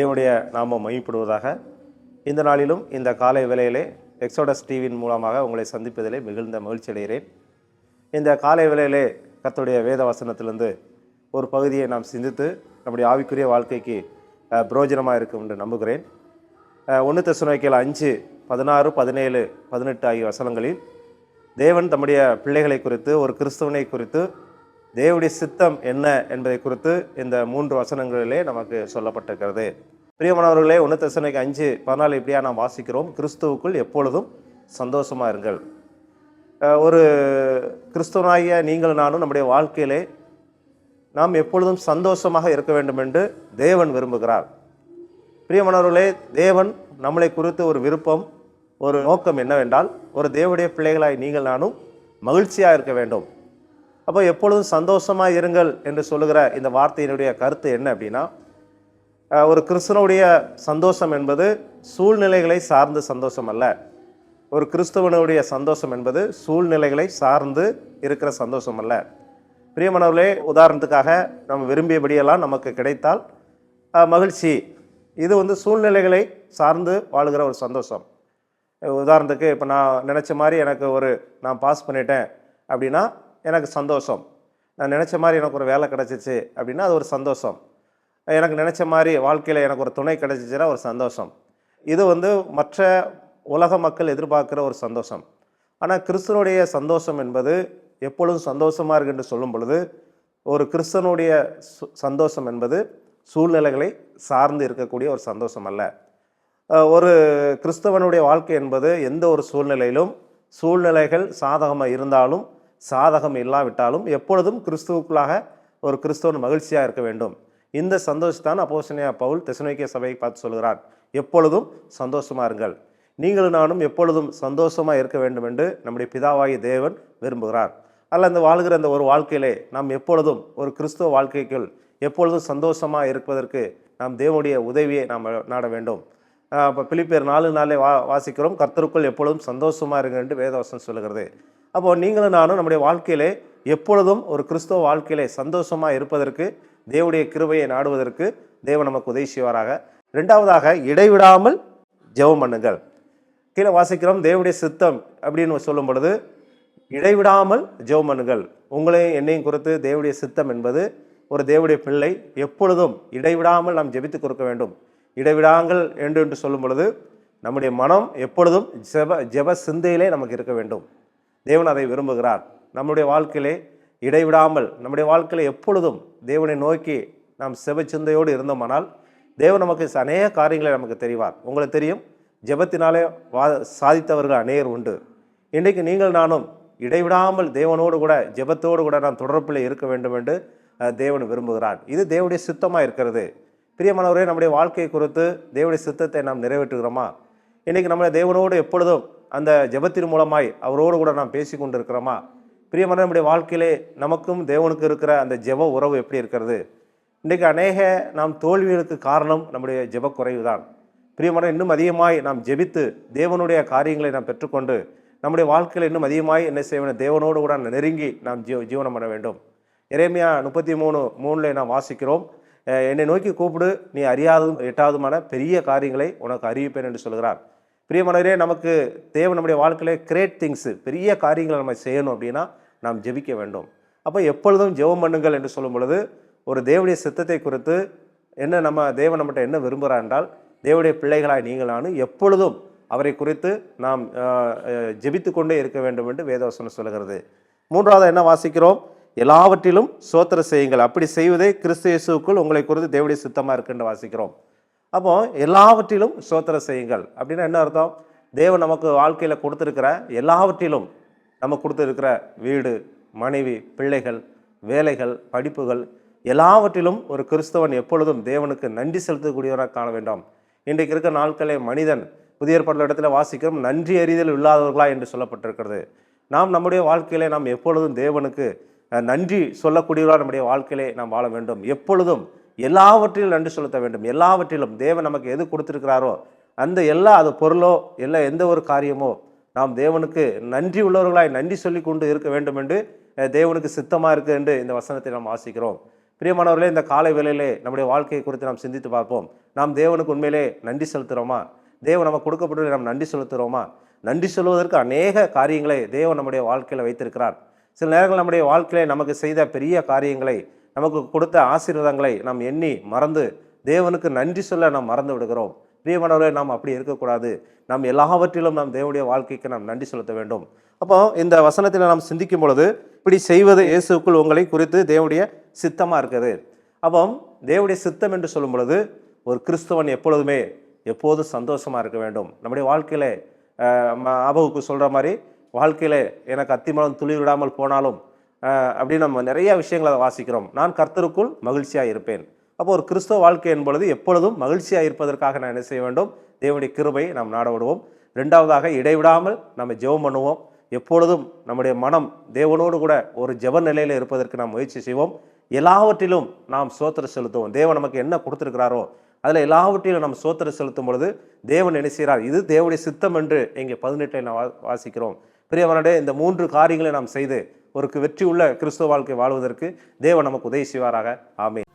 தேவனுடைய நாமம் மகிமைப்படுவதாக. இந்த நாளிலும் இந்த காலை வேளையிலே எக்ஸோடஸ் டிவியின் மூலமாக உங்களை சந்திப்பதிலே மிகுந்த மகிழ்ச்சி அடைகிறேன். இந்த காலை வேளையிலே கர்த்தருடைய வேத வசனத்திலிருந்து ஒரு பகுதியை நாம் சிந்தித்து நம்முடைய ஆவிக்குரிய வாழ்க்கைக்கு பிரயோஜனமாக இருக்கும் என்று நம்புகிறேன். 1 தெசலோனிக்கேயர் 5, 16, 17, 18 ஆகிய வசனங்களில் தேவன் தம்முடைய பிள்ளைகளை குறித்து, ஒரு கிறிஸ்தவனை குறித்து தேவனுடைய சித்தம் என்ன என்பதை குறித்து இந்த 3 வசனங்களிலே நமக்கு சொல்லப்பட்டிருக்கிறது. பிரியமானவர்களே, 1 தெசலோனிக்கேயர் 5, 14 இப்படியா நாம் வாசிக்கிறோம்: கிறிஸ்துவுக்குள் எப்பொழுதும் சந்தோஷமாக இருங்கள். ஒரு கிறிஸ்தவனாகிய நீங்கள் நானும் நம்முடைய வாழ்க்கையிலே நாம் எப்பொழுதும் சந்தோஷமாக இருக்க வேண்டும் என்று தேவன் விரும்புகிறார். பிரியமானவர்களே, தேவன் நம்மளை குறித்து ஒரு விருப்பம், ஒரு நோக்கம் என்னவென்றால், ஒரு தேவனுடைய பிள்ளைகளாய் நீங்கள் நானும் மகிழ்ச்சியாக இருக்க வேண்டும். அப்போ எப்பொழுதும் சந்தோஷமாக இருங்கள் என்று சொல்லுகிற இந்த வார்த்தையினுடைய கருத்து என்ன அப்படின்னா, ஒரு கிறிஸ்தவனுடைய சந்தோஷம் என்பது சூழ்நிலைகளை சார்ந்த சந்தோஷம் அல்ல. ஒரு கிறிஸ்தவனுடைய சந்தோஷம் என்பது சூழ்நிலைகளை சார்ந்து இருக்கிற சந்தோஷம் அல்ல. பிரியமானவர்களே, உதாரணத்துக்காக நம்ம விரும்பியபடியெல்லாம் நமக்கு கிடைத்தால் மகிழ்ச்சி. இது சூழ்நிலைகளை சார்ந்து வாழுகிற ஒரு சந்தோஷம். உதாரணத்துக்கு, இப்போ நான் நினச்ச மாதிரி எனக்கு நான் பாஸ் பண்ணிட்டேன் அப்படின்னா எனக்கு சந்தோஷம். நான் நினச்ச மாதிரி எனக்கு ஒரு வேலை கிடச்சிச்சு அப்படின்னா அது ஒரு சந்தோஷம். எனக்கு நினச்ச மாதிரி வாழ்க்கையில் எனக்கு ஒரு துணை கிடச்சிச்சுன்னா ஒரு சந்தோஷம். இது மற்ற உலக மக்கள் எதிர்பார்க்குற ஒரு சந்தோஷம். ஆனால் கிறிஸ்தனுடைய சந்தோஷம் என்பது எப்பொழுதும் சந்தோஷமாக இருக்குன்னு சொல்லும் பொழுது, ஒரு கிறிஸ்தனுடைய சந்தோஷம் என்பது சூழ்நிலைகளை சார்ந்து இருக்கக்கூடிய ஒரு சந்தோஷம் அல்ல. ஒரு கிறிஸ்தவனுடைய வாழ்க்கை என்பது எந்த ஒரு சூழ்நிலையிலும், சூழ்நிலைகள் சாதகமாக இருந்தாலும் சாதகம் இல்லாவிட்டாலும் எப்பொழுதும் கிறிஸ்துவுக்குள்ளாக ஒரு கிறிஸ்தவன் மகிழ்ச்சியாக இருக்க வேண்டும். இந்த சந்தோஷத்தான் அப்போஸ்தலனாகிய பவுல் தெசலோனிக்கேய சபையை பார்த்து சொல்கிறார்: எப்பொழுதும் சந்தோஷமாக இருங்கள். நீங்களும் நானும் எப்பொழுதும் சந்தோஷமாக இருக்க வேண்டும் என்று நம்முடைய பிதாவாகிய தேவன் விரும்புகிறார். அல்ல, அந்த வாழ்கிற அந்த ஒரு வாழ்க்கையிலே நாம் எப்பொழுதும் ஒரு கிறிஸ்துவ வாழ்க்கைக்குள் எப்பொழுதும் சந்தோஷமாக இருப்பதற்கு நாம் தேவனுடைய உதவியை நாம் நாட வேண்டும். இப்போ பிலிப்பியர் 4:4 வாசிக்கிறோம்: கர்த்தருக்குள் எப்பொழுதும் சந்தோஷமாக இருங்க என்று வேதவசனம் சொல்லுகிறது. அப்போது நீங்களும் நானும் நம்முடைய வாழ்க்கையிலே எப்பொழுதும் ஒரு கிறிஸ்தவ வாழ்க்கையிலே சந்தோஷமாக இருப்பதற்கு, தேவனுடைய கிருபையை நாடுவதற்கு தேவன் நமக்கு உதவி செய்வாராக. 2வதாக, இடைவிடாமல் ஜெபம் பண்ணுங்கள். கீழே வாசிக்கிறோம்: தேவனுடைய சித்தம் அப்படின்னு சொல்லும் பொழுது இடைவிடாமல் ஜெபம் பண்ணுங்கள். உங்களையும் என்னையும் குறித்து தேவனுடைய சித்தம் என்பது, ஒரு தேவனுடைய பிள்ளை எப்பொழுதும் இடைவிடாமல் நாம் ஜெபித்து கொடுக்க வேண்டும். இடைவிடாங்கள் என்று சொல்லும் பொழுது நம்முடைய மனம் எப்பொழுதும் ஜெப சிந்தையிலே நமக்கு இருக்க வேண்டும். தேவன் அதை விரும்புகிறார். நம்முடைய வாழ்க்கையிலே இடைவிடாமல், நம்முடைய வாழ்க்கையில் எப்பொழுதும் தேவனை நோக்கி நாம் செப சிந்தையோடு இருந்தோமானால் தேவன் நமக்கு அநேக காரியங்களை நமக்கு தெரிவார். உங்களுக்கு தெரியும், ஜெபத்தினாலே சாதித்தவர்கள் அநேகர் உண்டு. இன்றைக்கு நீங்கள் நானும் இடைவிடாமல் தேவனோடு கூட, ஜெபத்தோடு கூட நாம் தொடர்பில் இருக்க வேண்டும் என்று தேவன் விரும்புகிறார். இது தேவனுடைய சித்தமாக இருக்கிறது. பிரியமானவரே, நம்முடைய வாழ்க்கையை குறித்து தேவனுடைய சித்தத்தை நாம் நிறைவேற்றுகிறோமா? இன்றைக்கி நம்முடைய தேவனோடு எப்பொழுதும் அந்த ஜெபத்தின் மூலமாய் அவரோடு கூட நாம் பேசி கொண்டு இருக்கிறோமா? பிரியமான நம்முடைய வாழ்க்கையிலே நமக்கும் தேவனுக்கு இருக்கிற அந்த ஜெப உறவு எப்படி இருக்கிறது? இன்றைக்கு அநேக நாம் தோல்விகளுக்கு காரணம் நம்முடைய ஜெப குறைவு தான். பிரியமான, இன்னும் அதிகமாய் நாம் ஜெபித்து தேவனுடைய காரியங்களை நாம் பெற்றுக்கொண்டு நம்முடைய வாழ்க்கையில் இன்னும் அதிகமாய் என்ன செய்ய வேண்டும்? தேவனோடு கூட நெருங்கி நாம் ஜீவனம் பண்ண வேண்டும். எரேமியா 33:3 நாம் வாசிக்கிறோம்: என்னை நோக்கி கூப்பிடு, நீ அறியாததும் எட்டாவதுமான பெரிய காரியங்களை உனக்கு அறிவிப்பேன் என்று சொல்கிறார். பிரியமானவரே, நமக்கு தேவன் நம்முடைய வாழ்க்கையிலே கிரேட் திங்ஸு, பெரிய காரியங்களை நம்ம செய்யணும் அப்படின்னா நாம் ஜெபிக்க வேண்டும். அப்போ எப்பொழுதும் ஜெபம் பண்ணுங்கள் என்று சொல்லும் பொழுது, ஒரு தேவனுடைய சித்தத்தை குறித்து தேவன் நம்மகிட்ட என்ன விரும்புகிறார் என்றால், தேவனுடைய பிள்ளைகளாய் நீங்கள் நானும் எப்பொழுதும் அவரை குறித்து நாம் ஜெபித்து கொண்டே இருக்க வேண்டும் என்று வேதவசனம் சொல்கிறது. 3வது என்ன வாசிக்கிறோம்? எல்லாவற்றிலும் ஸ்தோத்திரம் செய்யுங்கள், அப்படி செய்வதே கிறிஸ்து இயேசுவுக்குள் உங்களை குறித்து தேவனுடைய சித்தமாக இருக்குன்னு வாசிக்கிறோம். அப்போ எல்லாவற்றிலும் ஸ்தோத்திரம் செய்யுங்கள் அப்படின்னா என்ன அர்த்தம்? தேவன் நமக்கு வாழ்க்கையில் கொடுத்துருக்கிற எல்லாவற்றிலும், நமக்கு கொடுத்துருக்கிற வீடு, மனைவி, பிள்ளைகள், வேலைகள், படிப்புகள், எல்லாவற்றிலும் ஒரு கிறிஸ்தவன் எப்பொழுதும் தேவனுக்கு நன்றி செலுத்தக்கூடியவராக காண வேண்டும். இன்றைக்கு இருக்கிற நாட்களே மனிதன், புதிய ஏற்பாட்டு இடத்துல வாசிக்கிறோம், நன்றி அறிதல் இல்லாதவர்களா என்று சொல்லப்பட்டிருக்கிறது. நாம் நம்முடைய வாழ்க்கையிலே நாம் எப்பொழுதும் தேவனுக்கு நன்றி சொல்லக்கூடியவர்களாக நம்முடைய வாழ்க்கையிலே நாம் வாழ வேண்டும். எப்பொழுதும் எல்லாவற்றிலும் நன்றி செலுத்த வேண்டும். எல்லாவற்றிலும் தேவன் நமக்கு எது கொடுத்திருக்கிறாரோ அந்த அது பொருளோ எந்த ஒரு காரியமோ நாம் தேவனுக்கு நன்றி உள்ளவர்களாய் நன்றி சொல்லி கொண்டு இருக்க வேண்டும் என்று தேவனுக்கு சித்தமாக இருக்குது என்று இந்த வசனத்தை நாம் வாசிக்கிறோம். பிரியமானவர்களே, இந்த காலை வேளையிலே நம்முடைய வாழ்க்கையை குறித்து நாம் சிந்தித்து பார்ப்போம். நாம் தேவனுக்கு உண்மையிலே நன்றி செலுத்துகிறோமா? தேவன் நமக்கு கொடுக்கப்பட்டு நாம் நன்றி செலுத்துகிறோமா? நன்றி சொல்வதற்கு அநேக காரியங்களை தேவன் நம்முடைய வாழ்க்கையில் வைத்திருக்கிறார். சில நேரங்கள் நம்முடைய வாழ்க்கையிலே நமக்கு செய்த பெரிய காரியங்களை, நமக்கு கொடுத்த ஆசீர்வாதங்களை நாம் எண்ணி மறந்து தேவனுக்கு நன்றி சொல்ல நாம் மறந்து விடுகிறோம். பிரியமானவர்களே, நாம் அப்படி இருக்கக்கூடாது. நாம் எல்லாவற்றிலும் நாம் தேவனுடைய வாழ்க்கைக்கு நாம் நன்றி செலுத்த வேண்டும். அப்போ இந்த வசனத்தில் நாம் சிந்திக்கும் பொழுது, இப்படி செய்வது இயேசுக்குள் உங்களை குறித்து தேவனுடைய சித்தமாக இருக்குது. அப்போ தேவனுடைய சித்தம் என்று சொல்லும் பொழுது, ஒரு கிறிஸ்தவன் எப்போதும் சந்தோஷமாக இருக்க வேண்டும். நம்முடைய வாழ்க்கையில் ஆபவுக்கு சொல்கிற மாதிரி, வாழ்க்கையில் எனக்கு அத்திமரம் துளி விடாமல் போனாலும் அப்படின்னு நம்ம நிறைய விஷயங்களை வாசிக்கிறோம். நான் கர்த்தருக்குள் மகிழ்ச்சியாக இருப்பேன். அப்போ ஒரு கிறிஸ்தவ வாழ்க்கை என்பது எப்பொழுதும் மகிழ்ச்சியாக இருப்பதற்காக நான் என்ன செய்ய வேண்டும்? தேவனுடைய கிருபையை நாம் நாட விடுவோம். ரெண்டாவதாக, இடைவிடாமல் நம்ம ஜெபம் பண்ணுவோம். எப்பொழுதும் நம்முடைய மனம் தேவனோடு கூட ஒரு ஜெப நிலையில் இருப்பதற்கு நாம் முயற்சி செய்வோம். எல்லாவற்றிலும் நாம் ஸ்தோத்திரம் செலுத்துவோம். தேவன் நமக்கு என்ன கொடுத்துருக்கிறாரோ அதில் எல்லாவற்றிலும் நாம் ஸ்தோத்திரம் செலுத்தும் பொழுது தேவன் என்ன செய்கிறார்? இது தேவனுடைய சித்தம் என்று இங்கே 18 நாம் வாசிக்கிறோம். பிரியவனுடைய இந்த 3 காரியங்களை நாம் செய்து ஒரு வெற்றி உள்ள கிறிஸ்துவ வாழ்க்கை வாழ்வதற்கு தேவன் நமக்கு உதவி செய்வாராக. ஆமென்.